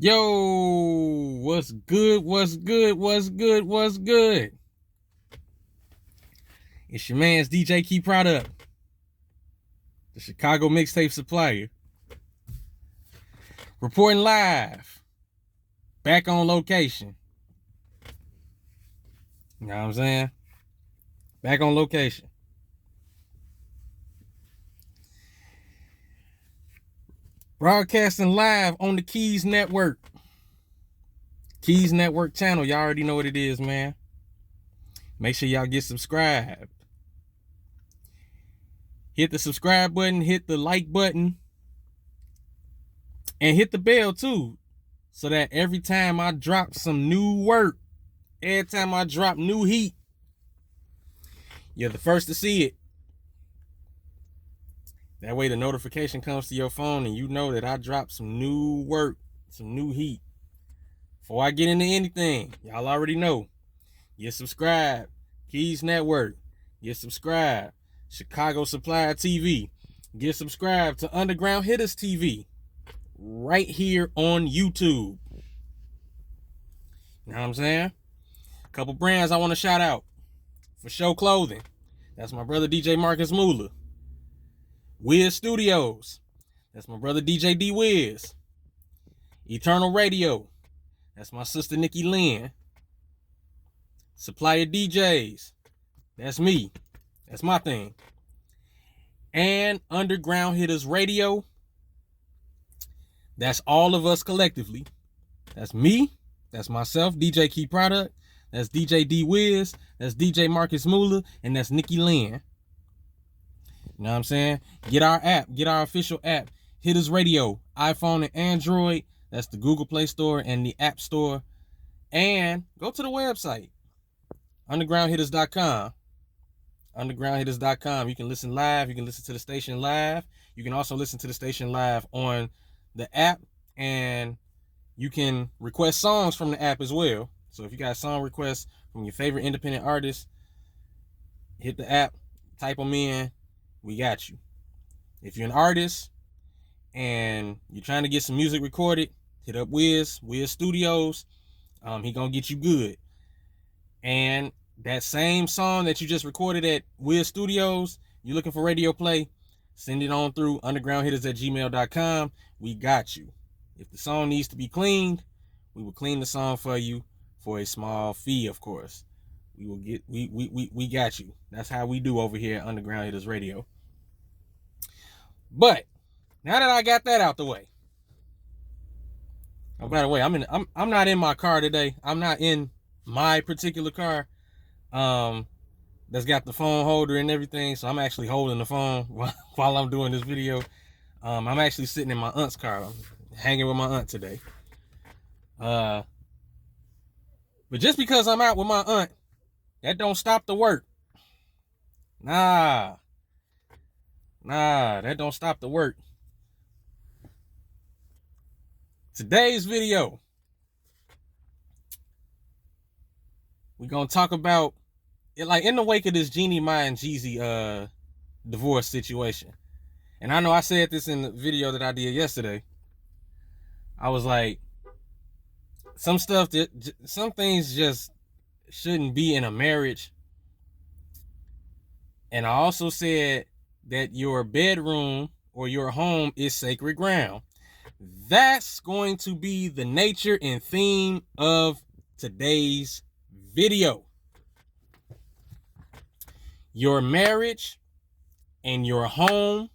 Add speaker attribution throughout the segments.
Speaker 1: Yo, what's good? What's good? What's good? What's good? It's your man's DJ Key Product, the Chicago mixtape supplier, reporting live, back on location. You know what I'm saying? Back on location. Broadcasting live on the Keys Network. Keys Network channel. Y'all already know what it is, man. Make sure y'all get subscribed. Hit the subscribe button, hit the like button, and hit the bell too, so that every time I drop some new work, every time I drop new heat, you're the first to see it. That way the notification comes to your phone and you know that I dropped some new work, some new heat. Before I get into anything, y'all already know. Get subscribed. Keys Network. Get subscribed. Chicago Supplier TV. Get subscribed to Underground Hitters TV. Right here on YouTube. You know what I'm saying? A couple brands I want to shout out. For Show Clothing. That's my brother DJ Marcus Muller. Wiz Studios. That's my brother DJ D Wiz. Eternal Radio. That's my sister Nikki Lynn. Supplier DJs. That's me. That's my thing. And Underground Hitters Radio. That's all of us collectively. That's me. That's myself, DJ Key Product. That's DJ D Wiz. That's DJ Marcus Muller. And that's Nikki Lynn. You know what I'm saying? Get our app. Get our official app. Hitters Radio. iPhone and Android. That's the Google Play Store and the App Store. And go to the website. Undergroundhitters.com. Undergroundhitters.com. You can listen live. You can listen to the station live. You can also listen to the station live on the app. And you can request songs from the app as well. So if you got song requests from your favorite independent artists, hit the app, type them in. We got you. If you're an artist and you're trying to get some music recorded, hit up Wiz Studios. He gonna get you good. And that same song that you just recorded at Wiz Studios, you're looking for radio play, send it on through undergroundhitters@gmail.com. We got you. If the song needs to be cleaned, we will clean the song for you for a small fee, of course. We got you. That's how we do over here at Underground Hitters Radio. But now that I got that out the way. Oh, by the way, I'm not in my car today. I'm not in my particular car. That's got the phone holder and everything. So I'm actually holding the phone while I'm doing this video. I'm actually sitting in my aunt's car. I'm hanging with my aunt today. But just because I'm out with my aunt, that don't stop the work. Nah, that don't stop the work. Today's video, we're gonna talk about it, like in the wake of this Jeannie Mai and Jeezy divorce situation. And I know I said this in the video that I did yesterday. I was like, some things just shouldn't be in a marriage. And I also said that your bedroom or your home is sacred ground. That's going to be the nature and theme of today's video. Your marriage and your home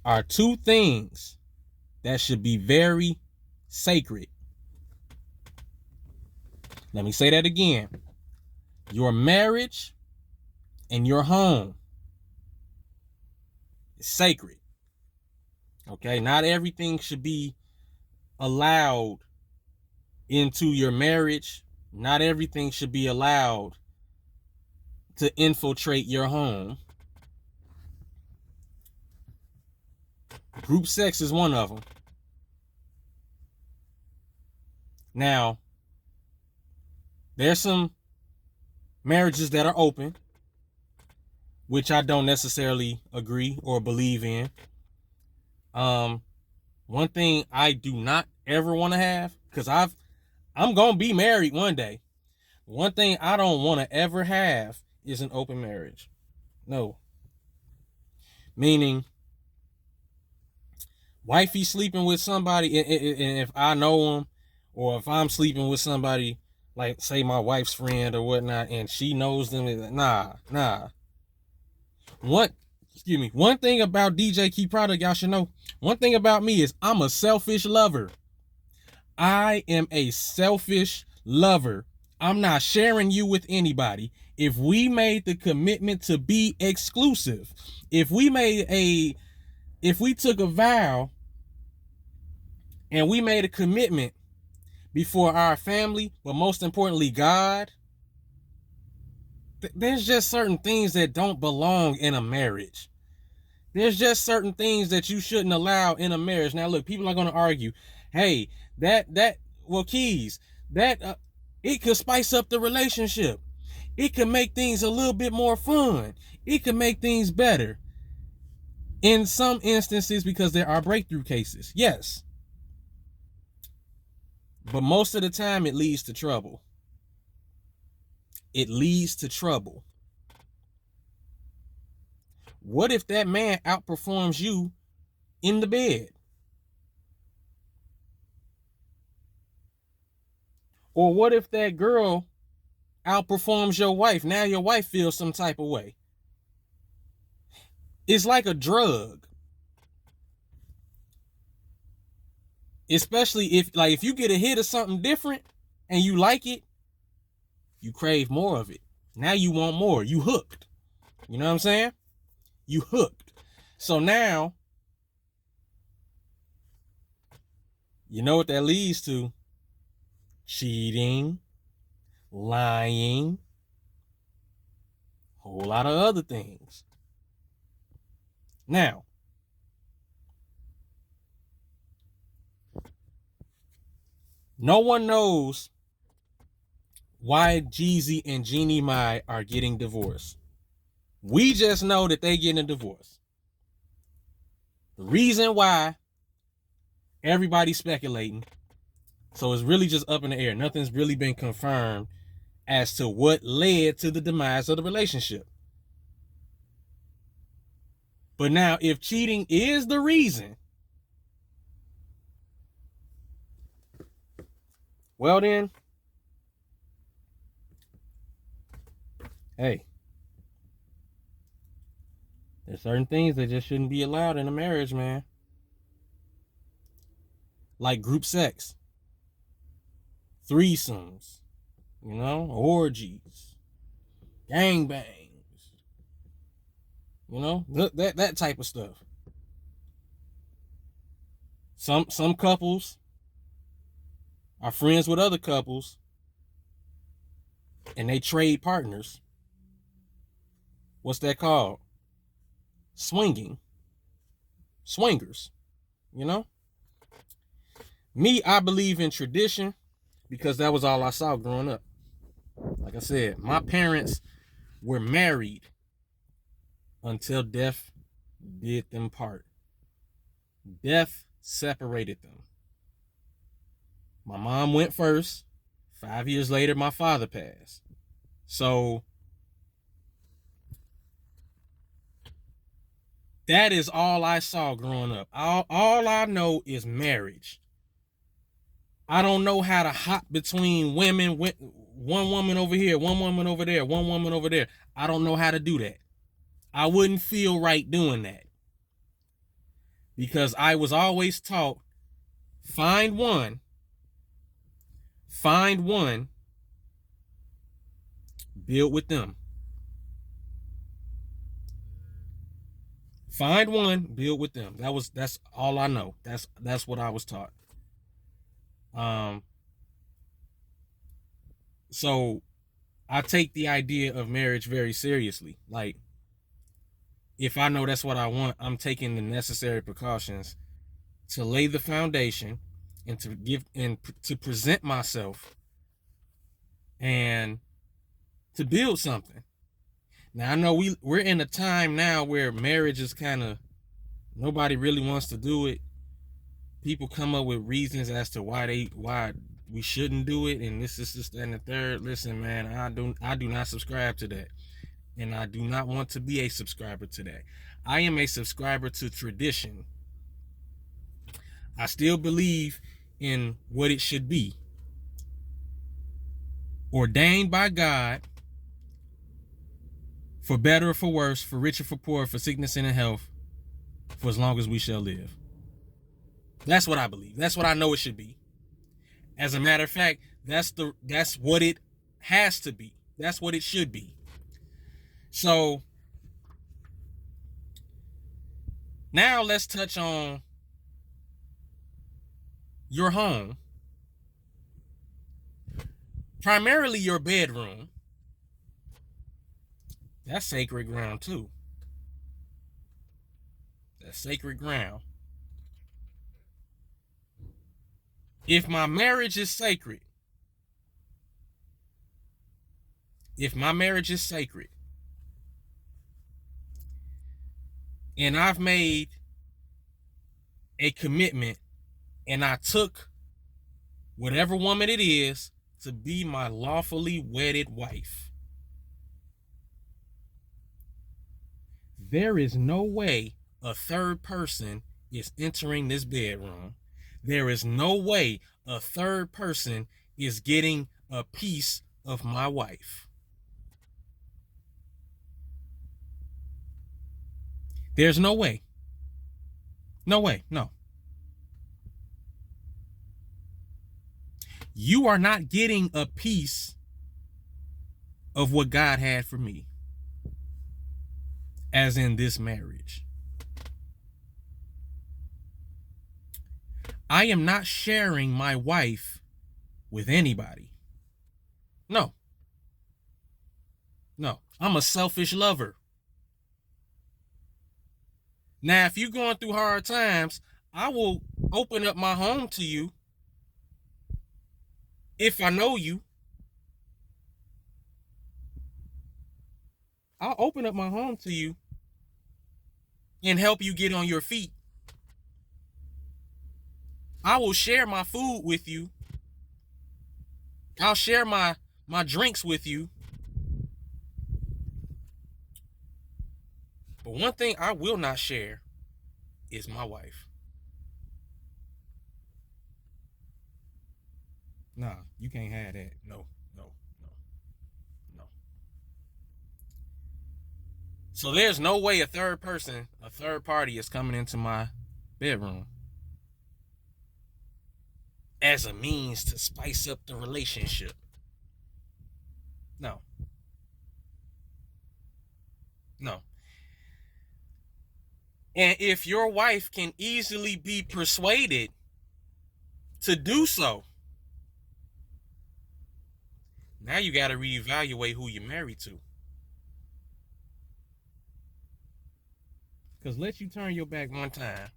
Speaker 1: are two things that should be very sacred. Let me say that again. Your marriage and your home is sacred. Okay, not everything should be allowed into your marriage. Not everything should be allowed to infiltrate your home. Group sex is one of them. Now, there's some marriages that are open, which I don't necessarily agree or believe in. One thing I do not ever want to have, because I'm gonna be married one day. One thing I don't want to ever have is an open marriage. No. Meaning, wifey sleeping with somebody, and if I know them, or if I'm sleeping with somebody, like say my wife's friend or whatnot, and she knows them, nah. One thing about DJ Key Product, y'all should know. One thing about me is I'm a selfish lover. I am a selfish lover. I'm not sharing you with anybody. If we made the commitment to be exclusive, if we took a vow and we made a commitment before our family, but most importantly, God, there's just certain things that don't belong in a marriage. There's just certain things that you shouldn't allow in a marriage. Now, look, people are going to argue, hey, Keys, it could spice up the relationship. It could make things a little bit more fun. It could make things better. In some instances, because there are breakthrough cases, yes. But most of the time, it leads to trouble. It leads to trouble. What if that man outperforms you in the bed? Or what if that girl outperforms your wife? Now your wife feels some type of way. It's like a drug. Especially if you get a hit of something different and you like it, you crave more of it. Now you want more. You hooked. You know what I'm saying? You hooked. So now, you know what that leads to? Cheating, lying, a whole lot of other things. Now, no one knows why Jeezy and Jeannie Mai are getting divorced. We just know that they getting a divorce. The reason why, everybody's speculating. So it's really just up in the air. Nothing's really been confirmed as to what led to the demise of the relationship. But now, if cheating is the reason, well then, hey, there's certain things that just shouldn't be allowed in a marriage, man. Like group sex, threesomes, orgies, gangbangs, that type of stuff. Some couples are friends with other couples and they trade partners. What's that called? Swingers. Me, I believe in tradition because that was all I saw growing up. Like I said, my parents were married until death did them part. Death separated them. My mom went first. 5 years later, my father passed. So that is all I saw growing up. All I know is marriage. I don't know how to hop between women, one woman over here, one woman over there, one woman over there. I don't know how to do that. I wouldn't feel right doing that. Because I was always taught, find one, build with them. Find one, build with them. That's all I know. That's what I was taught. So I take the idea of marriage very seriously. Like, if I know that's what I want, I'm taking the necessary precautions to lay the foundation and to present myself and to build something. Now, I know we're in a time now where marriage is kind of, nobody really wants to do it. people come up with reasons as to why we shouldn't do it, and this and the third. Listen, man, I do not subscribe to that, and I do not want to be a subscriber to that. I am a subscriber to tradition. I still believe in what it should be, ordained by God, for better or for worse, for richer, for poor, for sickness and in health, for as long as we shall live. That's what I believe. That's what I know it should be. As a matter of fact, that's what it has to be. That's what it should be. So now let's touch on your home, primarily your bedroom. That's sacred ground too. That's sacred ground. If my marriage is sacred, and I've made a commitment, and I took whatever woman it is to be my lawfully wedded wife, there is no way a third person is entering this bedroom. There is no way a third person is getting a piece of my wife. There's no way. No way, no. You are not getting a piece of what God had for me, as in this marriage. I am not sharing my wife with anybody. No. I'm a selfish lover. Now, if you're going through hard times, I will open up my home to you if I know you. I'll open up my home to you and help you get on your feet. I will share my food with you. I'll share my drinks with you. But one thing I will not share is my wife. Nah, you can't have that. No. So there's no way a third party is coming into my bedroom as a means to spice up the relationship. No. And if your wife can easily be persuaded to do so, now you got to reevaluate who you're married to. Because let you turn your back one time,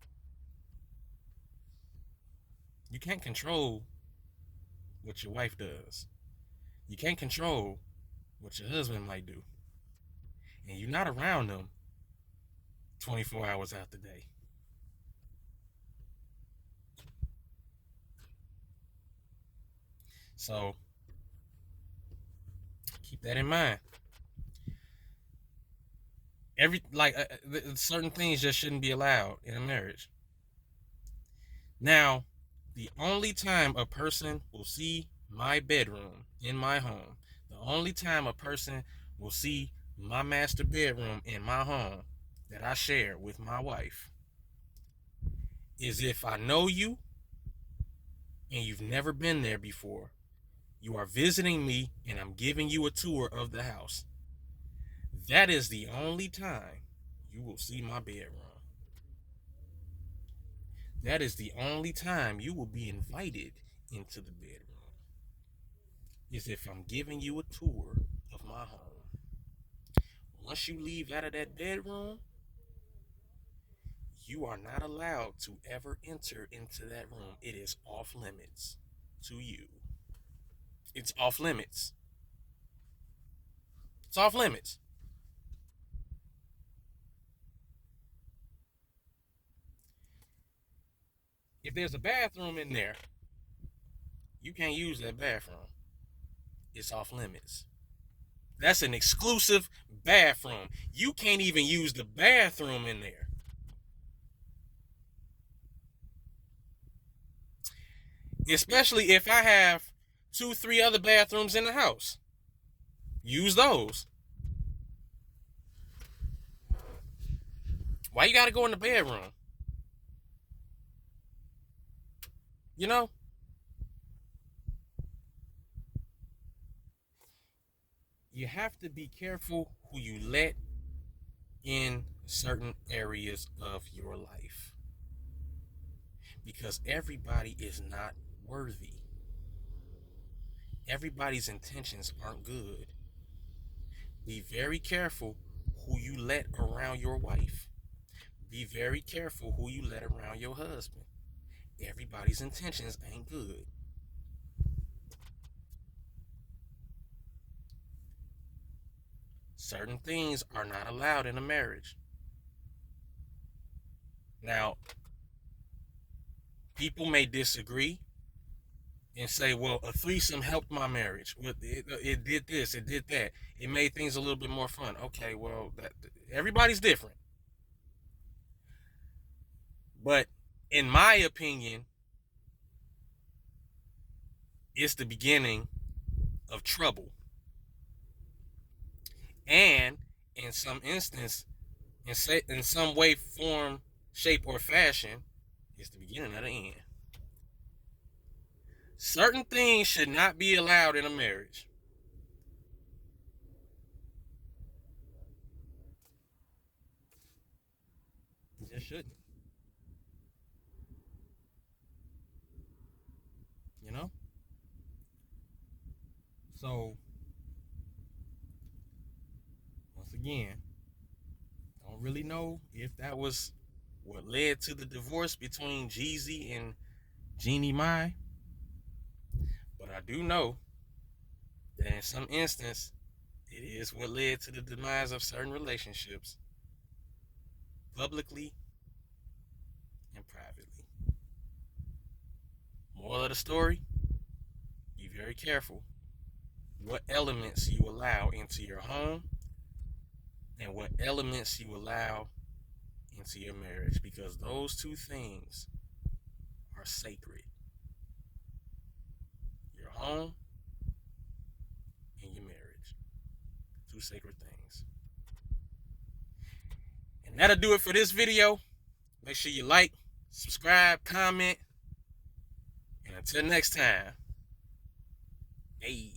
Speaker 1: you can't control what your wife does. You can't control what your husband might do. And you're not around them 24 hours out the day. So keep that in mind. Certain things just shouldn't be allowed in a marriage. Now, the only time a person will see my bedroom in my home, the only time a person will see my master bedroom in my home that I share with my wife, is if I know you and you've never been there before. You are visiting me and I'm giving you a tour of the house. That is the only time you will see my bedroom. That is the only time you will be invited into the bedroom, is if I'm giving you a tour of my home. Once you leave out of that bedroom, you are not allowed to ever enter into that room. It is off limits to you. It's off limits. It's off limits. If there's a bathroom in there, you can't use that bathroom. It's off limits. That's an exclusive bathroom. You can't even use the bathroom in there. Especially if I have 2-3 other bathrooms in the house. Use those. Why you gotta go in the bedroom? You know? You have to be careful who you let in certain areas of your life. Because everybody is not worthy. Everybody's intentions aren't good. Be very careful who you let around your wife. Be very careful who you let around your husband. Everybody's intentions ain't good. Certain things are not allowed in a marriage. Now, people may disagree and say, well, a threesome helped my marriage. It did this, it did that. It made things a little bit more fun. Okay, well, everybody's different. But in my opinion, it's the beginning of trouble. And in some instance, in some way, form, shape, or fashion, it's the beginning of the end. Certain things should not be allowed in a marriage. It just shouldn't. You know? So, once again, don't really know if that was what led to the divorce between Jeezy and Jeannie Mai. But I do know that in some instance, it is what led to the demise of certain relationships, publicly and privately. Moral of the story, be very careful what elements you allow into your home and what elements you allow into your marriage, because those two things are sacred. Your home and your marriage. Two sacred things. And that'll do it for this video. Make sure you like, subscribe, comment. And until next time, hey.